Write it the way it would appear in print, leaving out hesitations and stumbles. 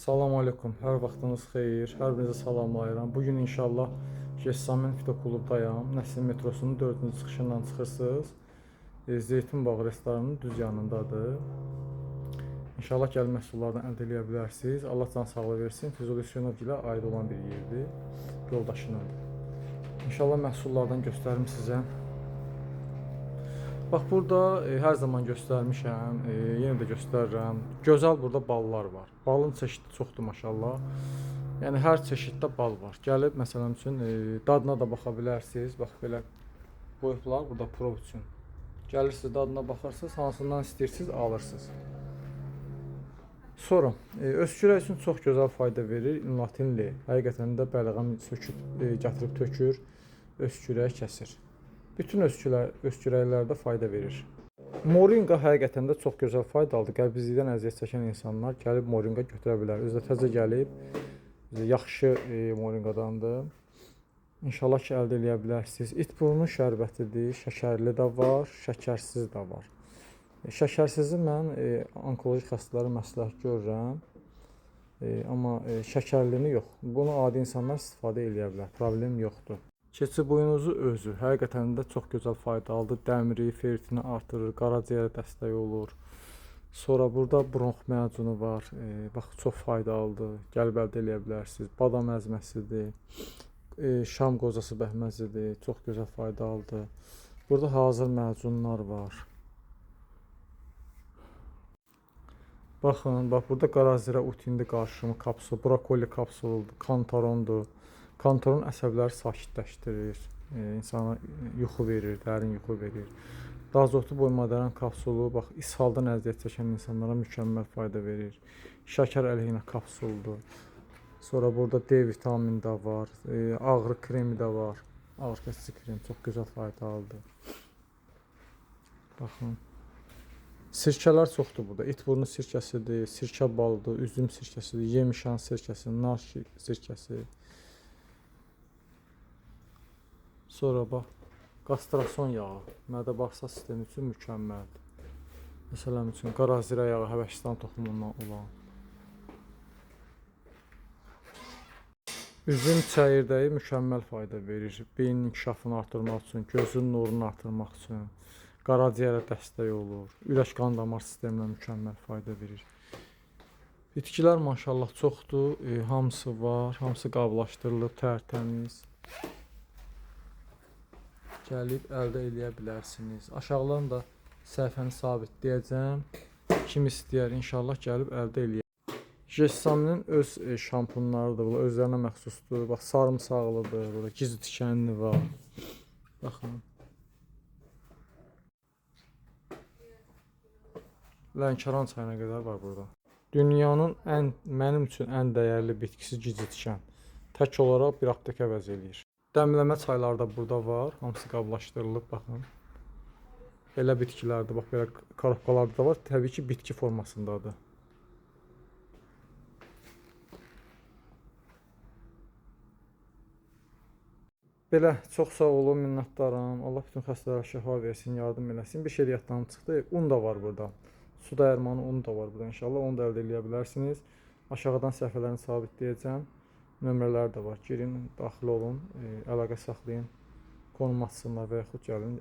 Salam aleykum, hər vaxtınız xeyir, hər birinizə salamlayıram. Bugün inşallah Gessamin Fitoklubdayam. Nəsil metrosunun 4-cü çıxışından çıxırsınız. Zeytin Bağı restoranının düz yanındadır. İnşallah gəlin məhsullardan əldə edə bilərsiniz. Allah can sağlığı versin. Füzuli Hüseynov ilə aid olan bir yerdir. Yoldaşının. İnşallah məhsullardan göstərim sizə. Bax burada hər zaman göstərmişəm, yenə də göstərirəm. Gözəl burada ballar var. Balın çeşidi çoxdur maşallah. Yəni hər çeşiddə bal var. Gəlib məsələn üçün dadına da baxa bilərsiniz. Bax belə qoyublar burada prov üçün. Gəlirsiniz dadına baxırsınız, hansından istəyirsiniz alırsınız. Sonra öskürək üçün çox gözəl fayda verir. İnlatinli. Həqiqətən də bəlğəm söküb gətirib tökür, öskürək kəsir. Bütün öskürəklərdə fayda verir. Morinqa həqiqətən də çox gözəl faydalıdır. Qəbizlikdən əziyyət çəkən insanlar gəlib morinqa götürə bilər. Özü də təzə gəlib, yaxşı morinqadandır. İnşallah ki, əldə edə bilərsiniz. İt burnu şərbətidir, şəkərli də var, şəkərsiz də var. Şəkərsizi mən onkoloji xəstələrə məsləhət görürəm. Amma şəkərlini yox. Bunu adi insanlar istifadə edə bilər, problem yoxdur. Keçi buynuzu özü həqiqətən də çox gözəl faydalıdır. Dəmiri, ferritini artırır, qaraciyərə dəstək olur. Sonra burada bronx məcunu var. Bax çox faydalıdır. Gəlib əldə edə bilərsiniz. Badam əzməsidir. Şam qozası bəhməzidir. Çox gözəl faydalıdır. Burada hazır məcunlar var. Baxın, bax burada qarazirə utindi qarışımı kapsul, brokoli kapsuludur, kantarondur. Kantaron əsəbləri sakitləşdirir, insana yuxu verir, dərin yuxu verir. Dazotlu boymadəran kapsulu, bax ishaldan əziyyət çəkən insanlara mükəmməl fayda verir. Şəkər əleyhinə kapsuldur. Sonra burada D vitamini də var, ağrı kremi də var. Ağrı kəsici krem çox gözəl faydalıdır. Baxın. Sirkələr çoxdur burada. İt burnu sirkəsidir, sirkə balıdır, üzüm sirkəsidir, yemişan sirkəsi, nar sirkəsi. Sonra bax, qastrason yağı, mədə-bağırsaq sistemi üçün mükəmməldir. Məsələn üçün, qarazirə yağı Həbəşistan toxumundan olan. Üzüm çəyirdəyi mükəmməl fayda verir. Beynin inkişafını artırmaq üçün, gözün nurunu artırmaq üçün, qaraciyərə dəstək olur. Ürək qan damar sisteminə mükəmməl fayda verir. Bitkilər maşallah çoxdur, hamısı var, hamısı qablaşdırılıb, tərtəmiz. Gəlib əldə edə bilərsiniz. Aşağıdan da səhifəni sabitləyəcəm. Kim istəyər inşallah gəlib əldə eləyər. Gessaminin öz şampunlarıdır, bu özlərinə məxsusdur. Bax sarımsaqlıdır, burada gizli tikanlı var. Baxın. Lənkəran çayına qədər var burada. Dünyanın mənim üçün ən dəyərli bitkisi gizli tikan. Tək olaraq bir apteka əvəz eləyir. Dəmləmə çayları da burada var. Hamısı qablaşdırılıb, baxın. Belə bitkilərdir, bax belə karobkalarda da var. Təbii ki, bitki formasındadır. Belə, çox sağ olun, minnətdaram. Allah bütün xəstələrə şəfa versin, yardım eləsin. Bir şey də yaddan çıxdı. Un da var burada. Su dəyirmanı unu da var burada inşallah. Onu da əldə edə bilərsiniz. Aşağıdan səhifələrini sabitləyəcəm. Nömrələr də var. Girin, daxil olun, əlaqə saxlayın, konum açsınlar və yaxud gəlin.